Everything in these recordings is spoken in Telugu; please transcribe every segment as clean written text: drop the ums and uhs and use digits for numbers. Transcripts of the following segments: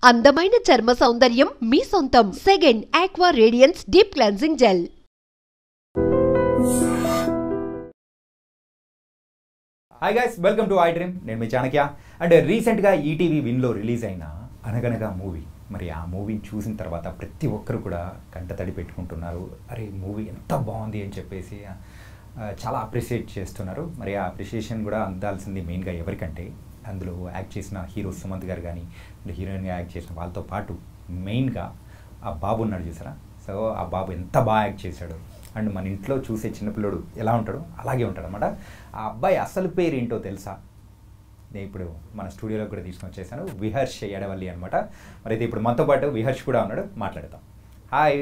అందమైన చర్మ సౌందర్యం మీ సొంతం. Second aqua radiance deep cleansing gel. Hi guys, welcome to I dream. నేను మీ చాణక్య. అండ్ రీసెంట్గా ఈటీవీ విన్లో రిలీజ్ అయిన అనగనగా మూవీ, మరి ఆ మూవీని చూసిన తర్వాత ప్రతి ఒక్కరు కూడా కంటతడి పెట్టుకుంటున్నారు. అరే మూవీ ఎంత బాగుంది అని చెప్పేసి చాలా అప్రిషియేట్ చేస్తున్నారు. మరి ఆ అప్రిషియేషన్ కూడా అందాల్సింది మెయిన్గా ఎవరికంటే అందులో యాక్ట్ చేసిన హీరో సుమంత్ గారు కానీ, హీరోయిన్గా యాక్ట్ చేసిన వాళ్ళతో పాటు మెయిన్గా ఆ బాబు ఉన్నాడు చూసారా. సో ఆ బాబు ఎంత బాగా యాక్ట్ చేశాడు. అండ్ మన ఇంట్లో చూసే చిన్నపిల్లడు ఎలా ఉంటాడో అలాగే ఉంటాడు అనమాట. ఆ అబ్బాయి అసలు పేరు ఏంటో తెలుసా? నేను ఇప్పుడు మన స్టూడియోలో కూడా తీసుకొని వచ్చేసాను. విహర్ష్ ఎడవల్లి అనమాట. మరి అయితే ఇప్పుడు మనతో పాటు విహర్ష్ కూడా ఉన్నాడు, మాట్లాడతాం. హాయ్.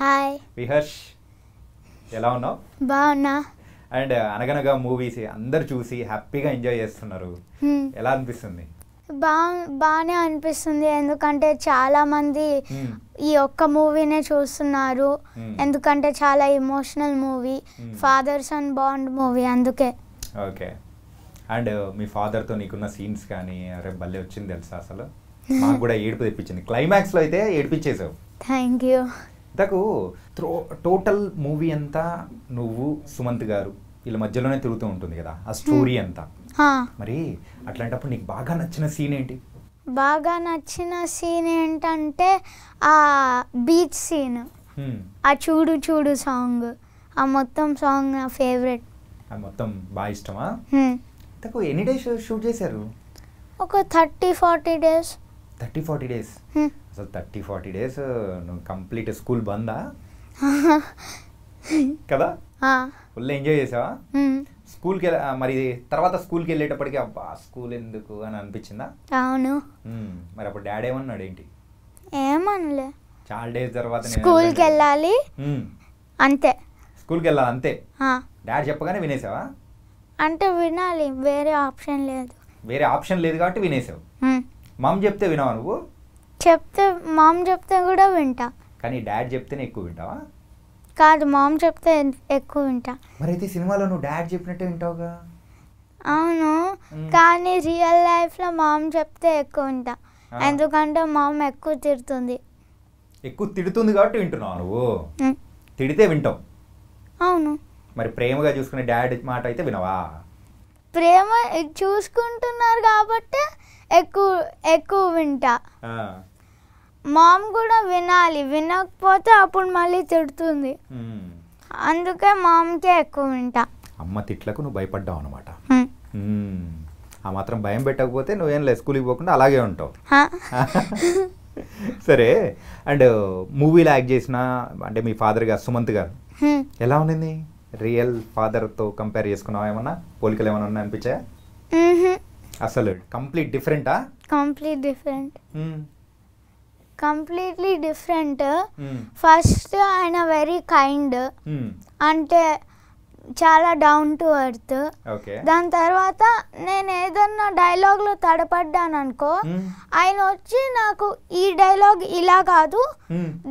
హాయ్ విహర్ష్, ఎలా ఉన్నావు? బాగున్నా. అండ్ అనగనగా మూవీస్ అందరు చూసి హ్యాపీగా ఎంజాయ్ చేస్తున్నారు. ఎలా అనిపిస్తుంది? బాగానే అనిపిస్తుంది, ఎందుకంటే చాలా మంది ఈ ఒక్క మూవీనే చూస్తున్నారు. ఎందుకంటే చాలా emotional movie, father son bond movie, అందుకే. ఓకే. అండ్ మీ ఫాదర్తో నీకున్న సీన్స్ కానీ అరే భలే వచ్చింది తెలుసా. అసలు మాకు కూడా ఏడుపు తెప్పించింది. క్లైమాక్స్లో అయితే ఏడిపించేసావు. Thank you. ఇంతకు టోటల్ మూవీ అంతా నువ్వు సుమంత్ గారు వీళ్ళ మధ్యలోనే తిరుగుతూ ఉంటుంది కదా ఆ స్టోరీ అంతా. మరి అట్లాంటప్పుడు నీకు బాగా నచ్చిన సీన్ ఏంటి? బాగా నచ్చిన సీన్ ఏంటంటే ఆ బీచ్ సీన్, ఆ చూడు చూడు సాంగ్, ఆ మొత్తం సాంగ్ నా ఫేవరెట్. అది మొత్తం బాగా ఇష్టమా? ఇంతకు ఎన్ని డేస్ షూట్ చేశారు? ఒక 30-40 డేస్. 30-40 డేస్? అసలు 30-40 డేస్ నువ్వు కంప్లీట్ స్కూల్ బందా కదా? ఫుల్ ఎంజాయ్ చేసావా స్కూల్కి? మరి తర్వాత స్కూల్కి వెళ్ళేటప్పటికి అబ్బా స్కూల్ ఎందుకు అని అనిపించిందా? అవును. మరి అప్పుడు డాడీ ఏమన్నాడు ఏంటి? ఏమనలే. చాలా డేస్ తర్వాత స్కూల్కి వెళ్ళాలి అంతే. స్కూల్కి వెళ్ళాలి అంతే. డాడీ చెప్పగానే వినేసావా? అంటే వినాలి, వేరే ఆప్షన్ లేదు. వేరే ఆప్షన్ లేదు కాబట్టి వినేసావు. మామ్ చెప్తే వినావా నువ్వు? మామ్ చెప్తే కూడా వింటా. కానీ డాడీ చెప్తేనే ఎక్కువ వింటావా? కాదు, మామ్ చెప్తే ఎక్కువ వింటా. మరి అయితే సినిమాలో నువ్వు డాడీ చెప్పినట్టే వింటావుగా? అవును, కానీ రియల్ లైఫ్లో మామ్ చెప్తే ఎక్కువ వింటా, ఎందుకంటే మామ్ ఎక్కువ తిడుతుంది. ఎక్కువ తిడుతుంది కాబట్టి వింటున్నావు నువ్వు? తిడితే వింటావు? అవును. మరి ప్రేమగా చూసుకునే డాడీ మాట అయితే వినవా? ప్రేమ చూసుకుంటున్నారు కాబట్టి ఎక్కువ వింటా. మామ్ కూడా వినాలి, వినకపోతే అప్పుడు మళ్ళీ తిడుతుంది, అందుకే మామ్కే ఎక్కువ వింటా. అమ్మ తిట్లకు నువ్వు భయపడ్డావు అనమాట. ఆ మాత్రం భయం పెట్టకపోతే నువ్వేం లేదు, స్కూల్కి పోకుండా అలాగే ఉంటావు. సరే. అండ్ మూవీలో యాక్ట్ చేసిన అంటే మీ ఫాదర్ గారు సుమంత్ గారు ఎలా ఉండింది? రియల్ ఫాదర్తో కంపేర్ చేసుకున్నావా? ఏమన్నా పోలికలు ఏమన్నా ఉన్నా అనిపించాయా? అసలు కంప్లీట్ డిఫరెంటా? Completely different. ఫస్ట్ ఆయన వెరీ కైండ్, అంటే చాలా డౌన్ టు ఎర్త్. దాని తర్వాత నేను ఏదన్నా డైలాగ్లో తడపడ్డాను అనుకో, ఆయన వచ్చి నాకు ఈ డైలాగ్ ఇలా కాదు,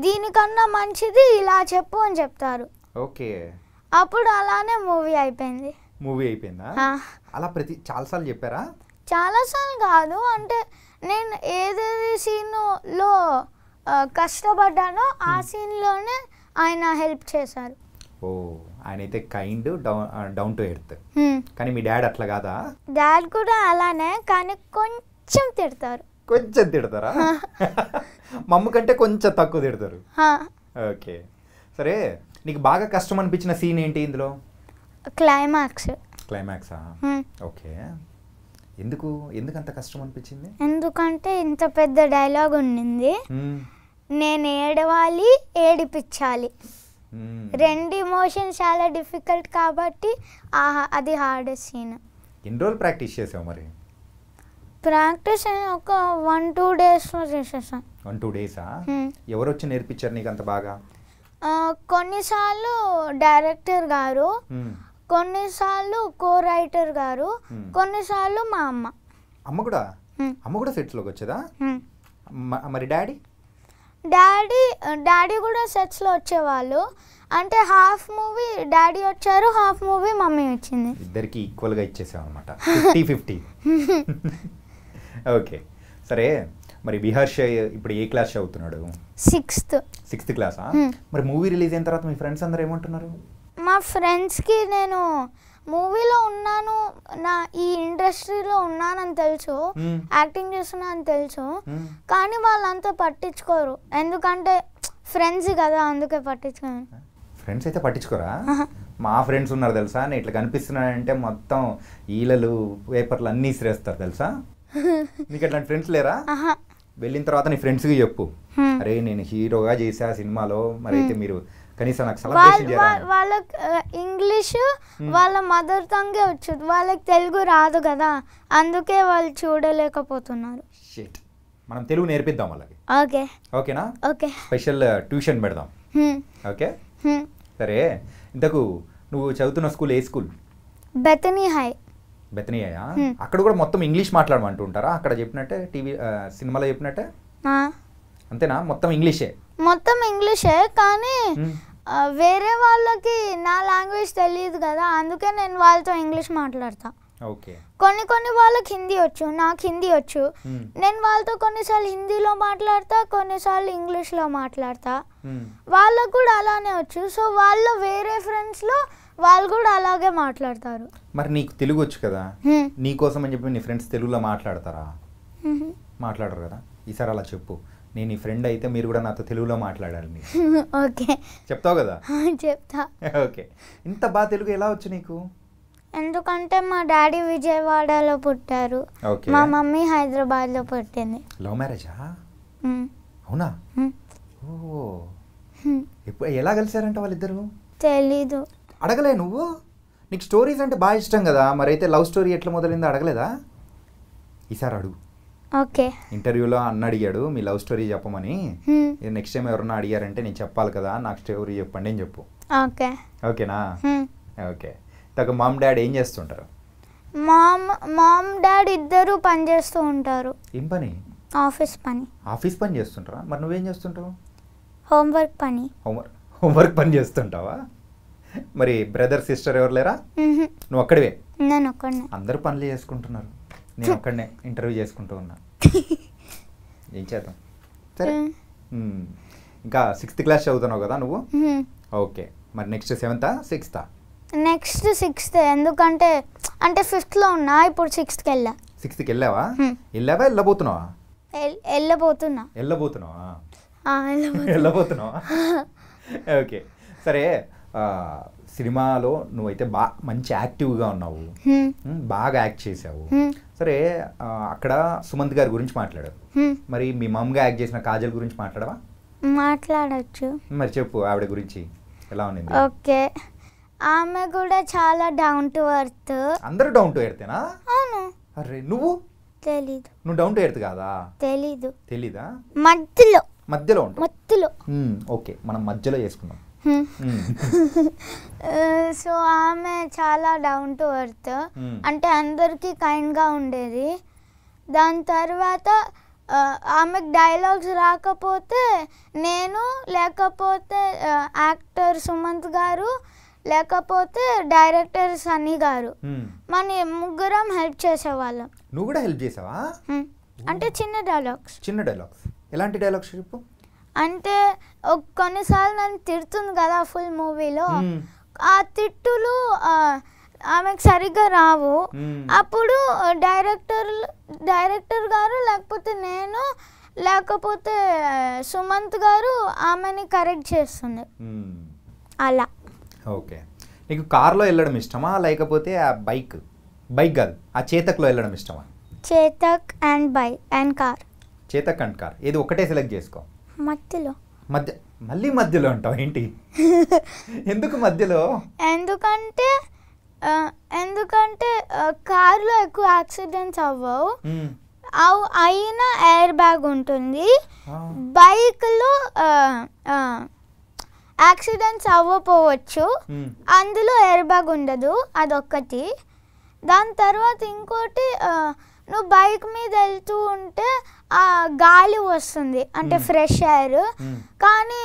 దీనికన్నా మంచిది ఇలా చెప్పు అని చెప్తారు. ఓకే. అప్పుడు అలానే మూవీ అయిపోయింది. మూవీ అయిపోయిందా? అలా చాలాసార్లు చెప్పారా? చాలాసార్లు కాదు, అంటే నేను ఏదేది సీన్లో కష్టపడ్డానో ఆ సీన్లోనే ఆయన హెల్ప్ చేశారు. ఓ, ఆయన అయితే కైండ్, డౌన్ టు ఎర్త్. కానీ మీ డాడ్ అట్లా కాదా? డాడ్ కూడా అలానే, కానీ కొంచెం తిడతారు. కొంచెం తిడతారా? మమ్మ కంటే కొంచెం తక్కువ తిడతారు. ఓకే. సరే, నీకు బాగా కష్టం అనిపించిన సీన్ ఏంటి ఇందులో? క్లైమాక్సా? ఓకే. ఎందుకు అంత కష్టం అనిపించింది? ఎందుకంటే ఇంత పెద్ద డైలాగ్ ఉండింది, నేను ఏడవాలి, ఏడిపించాలి, రెండు ఎమోషన్స్ చాలా డిఫికల్ట్ కాబట్టి అది హార్డెస్ట్ సీన్. ఎన్ని రోజులు ప్రాక్టీస్ చేసావు మరి? ప్రాక్టీస్ ఒక 1-2 డేస్లో చేసేసాను. 1-2 డేసా? ఎవరు వచ్చి నేర్పించారు నీకు అంత బాగా? కొన్నిసార్లు డైరెక్టర్ గారు, కొన్నిసార్లు కో రైటర్ గారు, కొన్నిసార్లు మా అమ్మ. అమ్మ కూడా సెట్స్లోకి వచ్చేదా? మరి డాడీ కూడా సెట్స్లో వచ్చేవాళ్ళు. అంటే హాఫ్ మూవీ డాడీ వచ్చారు, హాఫ్ మూవీ మమ్మీ వచ్చింది. ఇద్దరికి ఈక్వల్గా ఇచ్చేసాం అనమాట, 50-50. ఓకే. సరే, మరి విహర్ష ఇప్పుడు ఏ క్లాస్ చదువుతున్నాడు? 6th క్లాసా? మరి మూవీ రిలీజ్ అయిన తర్వాత మీ ఫ్రెండ్స్ అందరూ ఏమంటున్నారు? మా ఫ్రెండ్స్కి నేను మూవీలో ఉన్నాను, నా ఈ ఇండస్ట్రీలో ఉన్నానని తెలుసు, యాక్టింగ్ చేస్తున్నా అని తెలుసు, కానీ వాళ్ళంతా పట్టించుకోరు. ఎందుకంటే ఫ్రెండ్స్ కదా, అందుకే పట్టించుకోరు. ఫ్రెండ్స్ అయితే పట్టించుకోరా? మా ఫ్రెండ్స్ ఉన్నారు తెలుసా, నేను ఇట్లా కనిపిస్తున్నానంటే మొత్తం ఈలలు పేపర్లు అన్నీ ఇసిరేస్తారు తెలుసా. నీకు అట్లాంటి ఫ్రెండ్స్ లేరా? వెళ్ళిన తర్వాత నీ ఫ్రెండ్స్కి చెప్పు, అరే నేను హీరోగా చేసా సినిమాలో, మరి అయితే మీరు కనీసం నాకు సెలబ్రేషన్ చేయాలి. వాళ్ళకి ఇంగ్లీష్ వాళ్ళ మదర్ టంగే వచ్చు, వాళ్ళకి తెలుగు రాదు కదా, అందుకే వాళ్ళు చూడలేకపోతున్నారు. మనం తెలుగు నేర్పిద్దాం వాళ్ళకి. ఓకే ఓకేనా? ఓకే. స్పెషల్ ట్యూషన్ పెడదాం. ఓకే సరే. ఇంతకు నువ్వు చదువుతున్న స్కూల్ ఏ స్కూల్? బెతనీ హై. బెతనీ హైయా? అక్కడ కూడా మొత్తం ఇంగ్లీష్ మాట్లాడమంటూ ఉంటారా అక్కడ చెప్పినట్టే, టీవీ సినిమాలో చెప్పినట్టే అంతేనా? మొత్తం ఇంగ్లీషే? మొత్తం ఇంగ్లీషే, కానీ వేరే వాళ్ళకి నా లాంగ్వేజ్ తెలియదు కదా, అందుకే నేను వాళ్ళతో ఇంగ్లీష్ మాట్లాడతా. ఓకే. కొన్ని వాళ్ళకి హిందీ వచ్చు, నాకు హిందీ వచ్చు. నేను వాళ్ళతో కొన్నిసార్లు హిందీలో మాట్లాడతా, కొన్నిసార్లు ఇంగ్లీష్లో మాట్లాడతా. వాళ్ళకు కూడా అలానే వచ్చు. సో వాళ్ళు వేరే ఫ్రెండ్స్లో వాళ్ళు కూడా అలాగే మాట్లాడతారు. మరి నీకు తెలుగు వచ్చు కదా, నీ కోసం అని చెప్పి నీ ఫ్రెండ్స్ తెలుగులో మాట్లాడతారా? మాట్లాడరు కదా. ఈసారి అలా చెప్పు, నేను నీ ఫ్రెండ్ అయితే మీరు కూడా నాతో తెలుగులో మాట్లాడాలి. ఓకే చెప్తావు కదా? చెప్తా. ఓకే. ఇంత బాగా తెలుగు ఎలా వచ్చు నీకు? ఎందుకంటే మా డాడీ విజయవాడలో పుట్టారు, మా మమ్మీ హైదరాబాద్లో పుట్టింది. లవ్ మ్యారేజా? అవునా? ఓ, ఎలా కలిసారంట వాళ్ళిద్దరు? తెలీదు. అడగలే నువ్వు? నీకు స్టోరీస్ అంటే బాగా ఇష్టం కదా, మరి అయితే లవ్ స్టోరీ ఎట్లా మొదలైందో అడగలేదా? ఈసారి అడుగు. ఓకే. ఇంటర్వ్యూలో అన్న అడిగాడు మీ లవ్ స్టోరీ చెప్పమని, నెక్స్ట్ టైం ఎవరన్నా అడిగారంటే నేను చెప్పాలి కదా, నాకు స్టోరీ చెప్పండి అని చెప్పు. ఓకే. ఓకేనా? ఓకే. తగ్గ మామ్ డాడ్ ఏం చేస్తుంటారు? మామ్ డాడ్ ఇద్దరు పని చేస్తూ ఉంటారు. ఏం పని? ఆఫీస్ పని. ఆఫీస్ పని చేస్తుంటారా? మరి నువ్వేం చేస్తుంటావు? హోంవర్క్ పని. హోంవర్క్ పని చేస్తుంటావా? మరి బ్రదర్ సిస్టర్ ఎవరు లేరా? నువ్వు ఒక్కడివే? నేను ఒక్కడినే. అందరూ పనులు చేసుకుంటున్నారు, నేను ఒక్కడనే ఇంటర్వ్యూ చేసుకుంటూ ఉన్నా. ఏం చేద్దాం. సరే. ఇంకా 6th క్లాస్ చదువుతున్నావు కదా నువ్వు? ఓకే. మరి next 7th, 6th? Next 6th. ఎందుకంటే అంటే 5thలో ఉన్నా, ఇప్పుడు 6thకి వెళ్ళా. 6thకి వెళ్ళావా? వెళ్ళబోతున్నావా? వెళ్ళబోతున్నావా? ఓకే. సరే. సినిమాలో నువ్వైతే మంచి యాక్టివ్గా ఉన్నావు, బాగా యాక్ట్ చేసావు. సరే, అక్కడ సుమంత్ గారి గురించి మాట్లాడావు, మరి మీ మమ్మగా యాక్ట్ చేసిన కాజల్ గురించి మాట్లాడవా? మాట్లాడచ్చు. మరి చెప్పు ఆవిడ గురించి ఎలా ఉంది? ఓకే. ఆమె కూడా చాలా డౌన్ టు ఎర్త్. అందరూ డౌన్ టు ఎర్తేనా? అవును. అరే నువ్వు? తెలీదు. నువ్వు డౌన్ టు ఎర్త్ కాదా? తెలీదా? మధ్యలో ఉంటావు. ఓకే, మనం మధ్యలో చేసుకుందాం. సో ఆమె చాలా డౌన్ టు ఎర్త్, అంటే అందరికీ కైండ్గా ఉండేది. దాని తర్వాత ఆమెకు డైలాగ్స్ రాకపోతే నేను, లేకపోతే యాక్టర్ సుమంత్ గారు, లేకపోతే డైరెక్టర్ సన్నీ గారు, మన ముగ్గురం హెల్ప్ చేసేవాళ్ళం. నువ్వు కూడా హెల్ప్ చేసావా? అంటే చిన్న డైలాగ్స్. ఎలాంటి డైలాగ్స్ చెప్పు? అంటే కొన్నిసార్లు నన్ను తిడుతుంది కదా ఫుల్ మూవీలో, ఆ తిట్టులు ఆమెకు సరిగ్గా రావు. అప్పుడు డైరెక్టర్ గారు, లేకపోతే నేను, లేకపోతే సుమంత్ గారు ఆమెని కరెక్ట్ చేస్తుంది. అలా. ఓకే. నీకు కార్లో వెళ్ళడం ఇష్టమా, లేకపోతే ఆ బైక్ కాదు ఆ చేతక్లో వెళ్ళడం ఇష్టమా? Chetak and car. Chetak and car ఏది ఒకటే సెలెక్ట్ చేసుకో. మళ్ళీ మధ్యలో ఉంటావు ఏంటి? ఎందుకు మధ్యలో? ఎందుకంటే కార్లో ఎక్కువ యాక్సిడెంట్స్ అవ్వవు, అయినా ఎయిర్ బ్యాగ్ ఉంటుంది. బైక్లో యాక్సిడెంట్స్ అవ్వకపోవచ్చు, అందులో ఎయిర్ బ్యాగ్ ఉండదు, అదొక్కటి. దాని తర్వాత ఇంకోటి, నువ్వు బైక్ మీద వెళ్తూ ఉంటే ఆ గాలి వస్తుంది, అంటే ఫ్రెష్ ఎయిర్. కానీ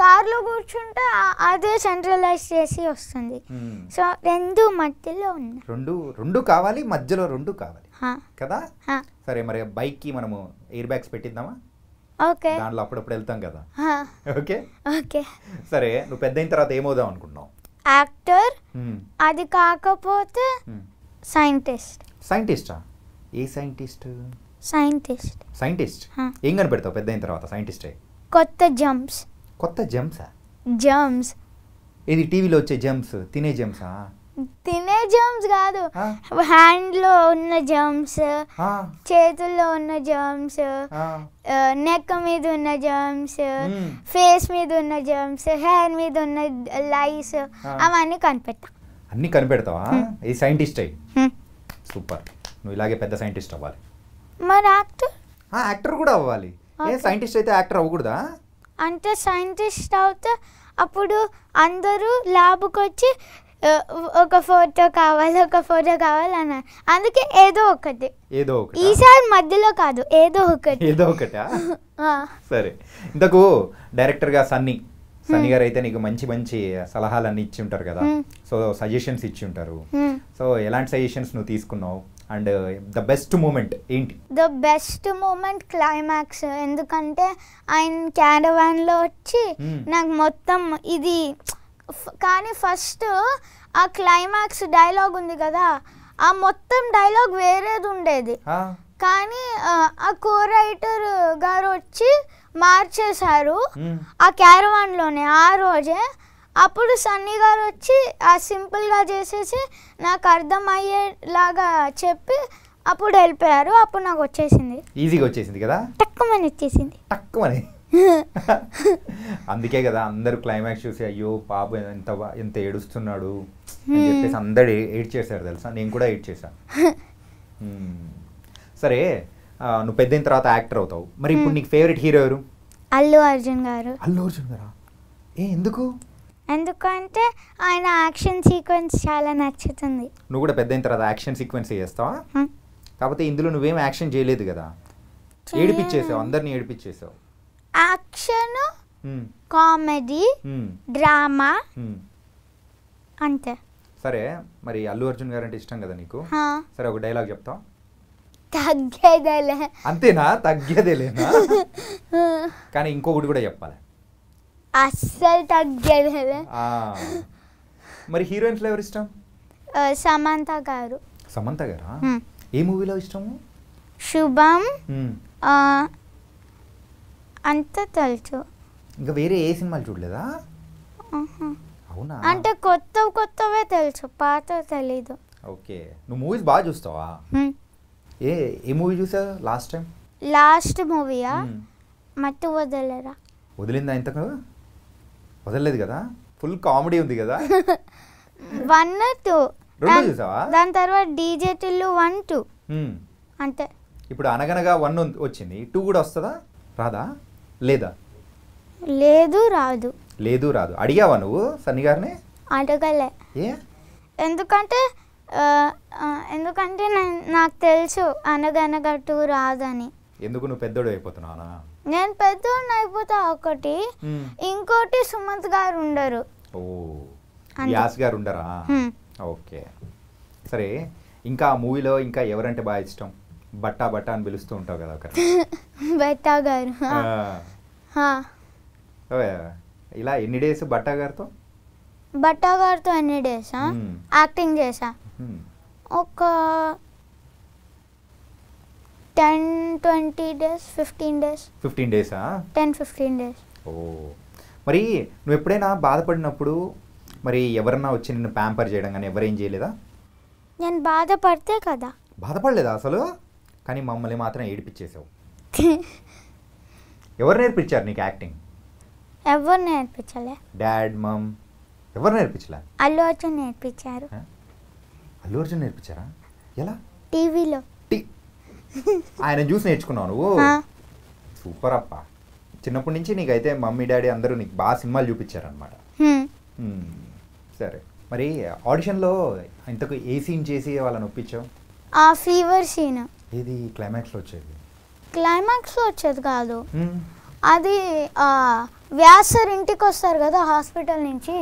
కార్లో కూర్చుంటే అదే సెంట్రలైజ్ చేసి వస్తుంది. సో రెండు మధ్యలో ఉన్నాయి. రెండు కావాలి, మధ్యలో రెండు కావాలి. కదా. సరే మరి బైక్కి మనము ఎయిర్ బ్యాగ్స్ పెట్టిద్దామా? ఓకే. దాంట్లో అప్పుడప్పుడు వెళ్తాం కదా. Okay okay. సరే నువ్వు పెద్ద అయిన తర్వాత ఏమవుదాం అనుకుంటున్నావు? యాక్టర్. అది కాకపోతే సైంటిస్ట్. సైంటిస్టా? ఏ సైంటిస్ట్? సైంటిస్ట్. సైంటిస్ట్ ఏం కనిపెడతావు పెద్ద అయిన తర్వాత సైంటిస్టే? కొత్త జంప్స్. కొత్త జంప్సా? జంప్స్. ఇది టీవీలో వచ్చే జంప్స్, తినే జంప్సా? తినే జంప్స్ కాదు, హ్యాండ్లో ఉన్న జంప్స్, చేతుల్లో ఉన్న జంప్స్, నెక్ మీద ఉన్న జంప్స్, ఫేస్ మీద ఉన్న జంప్స్, హెయిర్ మీద ఉన్న లైస్, అవన్నీ కనిపెడతా. అన్ని కనిపెడతావా? ఈ సైంటిస్ట్ అయ్యి సూపర్. నువ్వు ఇలాగే పెద్ద సైంటిస్ట్ అవ్వాలి. మరి యాక్టర్? యాక్టర్ కూడా అవ్వాలి. ఏ సైంటిస్ట్ అయితే యాక్టర్ అవ్వకూడదా? అంటే సైంటిస్ట్ అవుతే అప్పుడు అందరూ ల్యాబ్కి వచ్చి ఒక ఫోటో కావాలి అన్నారు. అందుకే ఏదో ఒకటి. ఈసారి మధ్యలో కాదు, ఏదో ఒకటా? సరే. ఇంతకు డైరెక్టర్గా సన్నీ గారు అయితే నీకు మంచి మంచి సలహాలన్నీ ఇచ్చి ఉంటారు కదా, సో సజెషన్స్ ఇచ్చి ఉంటారు. సో ఎలాంటి సజెషన్స్ నువ్వు తీసుకున్నావు? అండ్ ద బెస్ట్ మూమెంట్ ఏంటి? The best moment climax. ఎందుకంటే ఆయన క్యారవాన్లో వచ్చి నాకు మొత్తం ఇది, కానీ ఫస్ట్ ఆ క్లైమాక్స్ డైలాగ్ ఉంది కదా, ఆ మొత్తం డైలాగ్ వేరేది ఉండేది, కానీ ఆ కో రైటర్ గారు వచ్చి మార్చేశారు ఆ క్యారవాన్లోనే ఆ రోజే. అప్పుడు సన్నీ గారు వచ్చి ఆ సింపుల్గా చేసేసి నాకు అర్థమయ్యేలాగా చెప్పి అప్పుడు వెళ్ళిపోయారు. అప్పుడు నాకు వచ్చేసింది, ఈజీగా వచ్చేసింది కదా, టక్కుమని వచ్చేసింది. టక్కుమని. అందుకే కదా అందరూ క్లైమాక్స్ చూసి అయ్యో పాప ఎంత ఏడుస్తున్నాడు అని చెప్పేసి అందరు ఏడ్ చేశారు తెలుసా. నేను కూడా ఏడ్ చేశాను. సరే నువ్వు పెద్ద అయిన తర్వాత యాక్టర్ అవుతావు, మరి ఇప్పుడు నీకు ఫేవరెట్ హీరో ఎవరు? అల్లు అర్జున్ గారు. అల్లు అర్జున్ గారా? ఎందుకు? ఎందుకంటే ఆయన యాక్షన్ సీక్వెన్స్ చాలా నచ్చుతుంది. నువ్వు కూడా పెద్ద అయిన తర్వాత యాక్షన్ సీక్వెన్స్ చేస్తావా? కాకపోతే ఇందులో నువ్వేం యాక్షన్ చేయలేదు కదా, ఏడిపించేసావు, అందరినీ ఏడిపించేసావు. యాక్షన్, కామెడీ, డ్రామా అంతే. సరే మరి అల్లు అర్జున్ గారు అంటే ఇష్టం కదా నీకు, సరే ఒక డైలాగ్ చెప్తావా? తగ్గేదేలే. అంతేనా? తగ్గేదేలేనా? కానీ ఇంకొకటి కూడా చెప్పాలి. అస్సలు తగ్గేదేలే. మరి హీరోయిన్స్లో ఎవరు ఇష్టం? సమంత గారు. సమంత గారా? ఏ మూవీలో ఇష్టము? శుభం అంత తెలుసు. ఇంకా వేరే ఏ సినిమాలు చూడలేదా? అవునా? అంటే కొత్తవే తెలుసు, పాత తెలీదు. ఓకే. నువ్వు మూవీస్ బాగా చూస్తావా? ఏ మూవీ చూసావు లాస్ట్ టైం? లాస్ట్ మూవీయా? మత్తు వదలరా. వదిలిందా? ఇంతకు వదలలేదు కదా, ఫుల్ కామెడీ ఉంది కదా. 1, 2 రెండు చూసావా? దాని తర్వాత డీజే టిల్లు 1, 2 అంతే. ఇప్పుడు అనగనగా 1 వచ్చింది, 2 కూడా వస్తుందా? రాదా? లేదా? లేదు రాదు. లేదు రాదు. అడిగావా నువ్వు సన్నీ గారిని? అడగలే. ఏ? ఎందుకంటే నాకు తెలుసు అనగనగా 2 రాదని. ఎందుకు? నువ్వు పెద్దోడు అయిపోతున్నావా? నేను పెద్దోడిని అయిపోతా ఒకటి, ఇంకోటి సుమంత్ గారు ఉండరు. ఓ, యాస్ గారు ఉండరా? ఓకే. సరే ఇంకా మూవీలో ఇంకా ఎవరంటే బాగా ఇష్టం? బట్టా అని పిలుస్తూ ఉంటావు కదా ఒకరు. బట్టా గారు. ఇలా ఎన్ని డేస్ బట్టా గారితో? బట్టా గారితో ఎన్ని డేస్ యాక్టింగ్ చేసా? ఒక 10-20 డేస్, 15 డేస్. 15 డేసా? 10-15 డేస్. ఓ, మరి నువ్వు ఎప్పుడైనా బాధపడినప్పుడు మరి ఎవరన్నా వచ్చి నిన్ను ప్యాంపర్ చేయడం కానీ ఎవరేం చేయలేదా? నేను బాధపడితే కదా. బాధపడలేదా అసలు? కానీ మమ్మల్ని మాత్రం ఏడిపించేసావు. ఎవరు నేర్పించారు నీకు యాక్టింగ్? ఎవరు నేర్పించలే. డాడ్, మమ్ ఎవరు నేర్పించలే? అల్లు అర్జున్ నేర్పించారు. అల్లు అర్జున్ నేర్పించారా? ఎలా? టీవీలో. ఆయన చూసి నేర్చుకున్నావు నువ్వు? సూపర్ అప్ప. చిన్నప్పటి నుంచి నీకైతే మమ్మీ డాడీ అందరూ నీకు బాగా సినిమాలు చూపించారనమాట. సరే మరి ఆడిషన్లో ఇంతకు ఏ సీన్ చేసి వాళ్ళని ఒప్పించావు? ఆ ఫీవర్ సీన్. ఏది క్లైమాక్స్లో వచ్చేది? క్లైమాక్స్లో వచ్చేది కాదు, అది వ్యాస్ సార్ ఇంటికి వస్తారు కదా హాస్పిటల్ నుంచి,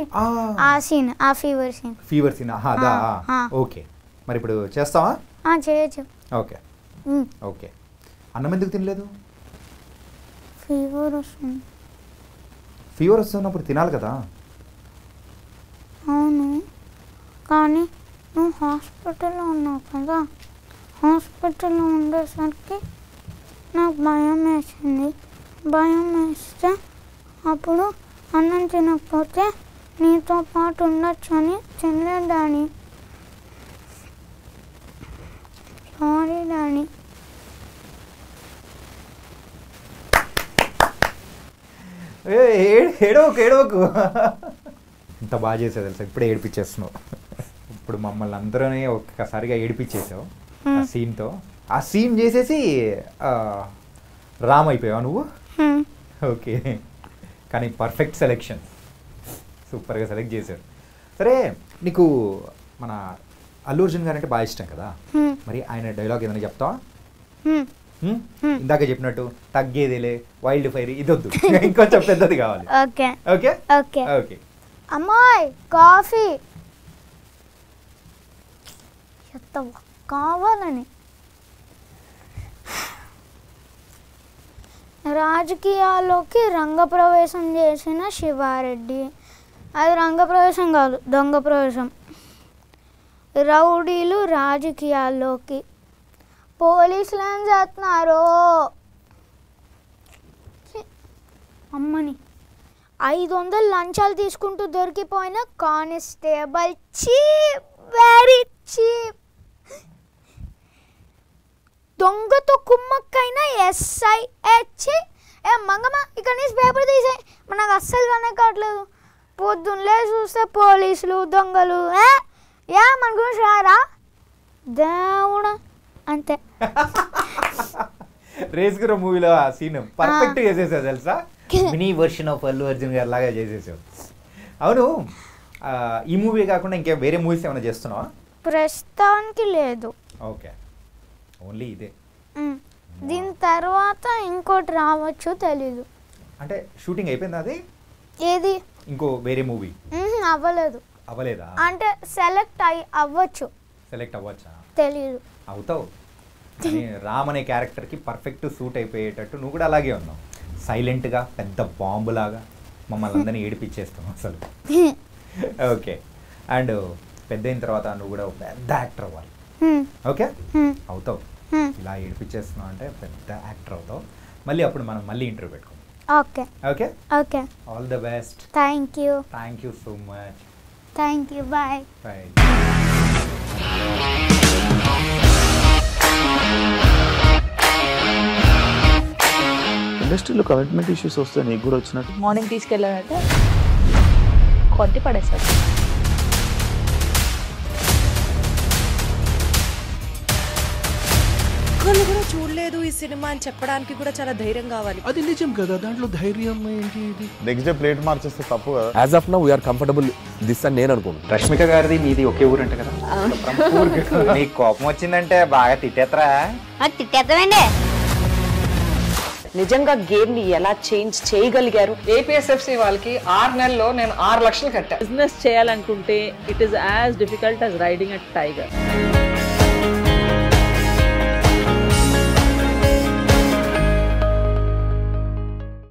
ఆ సీన్, ఆ ఫీవర్ సీన్. ఫీవర్ సీన్, అదా? ఓకే. మరి ఇప్పుడు చేస్తావా? చేయొచ్చు. Okay okay. అన్నం ఎందుకు తినలేదు? ఫీవర్ వస్తుంది. ఫీవర్ వస్తున్నప్పుడు తినాలి కదా. అవును, కానీ నువ్వు హాస్పిటల్లో ఉన్నావు కదా, హాస్పిటల్లో ఉండేసరికి నాకు భయం వేసింది. భయం వేస్తే అప్పుడు అన్నం తినకపోతే నీతో పాటు ఉండొచ్చు అని తినలేదు డాడీ. Sorry daddy. ఏడవకు. ఇంత బాగా చేసావు తెలుసా, ఇప్పుడే ఏడిపించేస్తున్నావు. ఇప్పుడు మమ్మల్ని అందరూనే ఒక్కసారిగా ఏడిపించేసావు ఆ సీన్తో. ఆ సీన్ చేసేసి రామ్ అయిపోయావు నువ్వు. ఓకే, కానీ పర్ఫెక్ట్ సెలెక్షన్, సూపర్గా సెలెక్ట్ చేశారు. సరే, నీకు మన అల్లు అర్జున్ గారు అంటే బాగా ఇష్టం కదా, మరి ఆయన డైలాగ్ ఏదైనా చెప్తావా? ఇందాక చెప్పినట్టు తగ్గేదేలే, వైల్డ్ ఫైర్, ఇది వద్దు, ఇంకొంచెం పెద్దది కావాలి. Okay okay okay okay. అమ్మాయి కాఫీ కావాలని. రాజకీయాల్లోకి రంగప్రవేశం చేసిన శివారెడ్డి. అది రంగప్రవేశం కాదు, దొంగ ప్రవేశం. రౌడీలు రాజకీయాల్లోకి. పోలీసులు ఏం చేస్తున్నారు? అమ్మని 500 లంచాలు తీసుకుంటూ దొరికిపోయిన కానిస్టేబుల్. Cheap, very cheap. దొంగతో కుమ్మక్కైన ఎస్ఐ. ఏ మంగమ్మ, ఇక్కడ నుంచి పేపర్ తీసే, మనకు అస్సలు కనే కావట్లేదు. పొద్దున్నలే చూస్తే పోలీసులు, దొంగలు. మన గురించి రారా దేవుడా, అంతే. రేస్ గురు మూవీలో ఆ సీన్ పర్ఫెక్ట్ చేసేసావు తెలుసా, mini version of Allu Arjun గారు లాగా చేసేసావు. అవును, ఈ మూవీ కాకుండా ఇంకే వేరే మూవీస్ ఏమైనా చేస్తున్నావా? ప్రస్తుతానికి లేదు. ఓకే, ఓన్లీ ఇదే. దీని తర్వాత ఇంకోటి రావచ్చు, తెలీదు. అంటే షూటింగ్ అయిపోయింది అది? ఏది? ఇంకో వేరే మూవీ అవ్వలేదు. అవ్వలేదా? అంటే సెలెక్ట్ అవ్వచ్చు. సెలెక్ట్ అవ్వచ్చా? తెలీదు. అవుతావు. రామ్ అనే క్యారెక్టర్కి పర్ఫెక్ట్ సూట్ అయిపోయేటట్టు నువ్వు కూడా అలాగే ఉన్నావు, సైలెంట్గా పెద్ద బాంబులాగా మమ్మల్ని అందరినీ ఏడిపించేస్తాం అసలు. ఓకే, అండ్ పెద్ద అయిన తర్వాత నువ్వు కూడా పెద్ద యాక్టర్ అవ్వాలి. ఓకే, అవుతావు. ఇలా ఏడిపించేస్తున్నావు అంటే పెద్ద యాక్టర్ అవుతావు. మళ్ళీ అప్పుడు మనం మళ్ళీ ఇంటర్వ్యూ పెట్టుకుందాం. Okay okay okay. All the best. Thank you. Thank you so much. Thank you. Bye. Bye. ఇండస్ట్రీలో కమిట్మెంట్ ఇష్యూస్ వస్తే నీకు కూడా వచ్చినట్టు? మార్నింగ్ తీసుకెళ్ళాడంటే కొట్టి పడేస్తాడు. ఒక్కళ్ళు కూడా చూడలేదు ఈ సినిమా అని చెప్పడానికి కూడా చాలా ధైర్యం కావాలి. అది నిజం కదా, దాంట్లో ధైర్యం ఏంటి? ఇది నెక్స్ట్ డే ప్లేట్ మార్చేస్తే తప్పు కదా. As of now we are comfortable this అని నేను అనుకుంటున్నాను. రష్మిక గారిది మీది ఒకే ఊరు అంట కదా? నీకు కోపం వచ్చిందంటే బాగా తిట్టేత్తరా? తిట్టేద్దామండి. నిజంగా గేమ్ ని ఎలా చేంజ్ చేయగలిగారు? ఏపీఎస్ఎఫ్సి వాళ్ళకి 6 నెలల్లో నేను 6 లక్షలు కట్టా. బిజినెస్ చేయాలనుకుంటే it is as difficult as riding a tiger.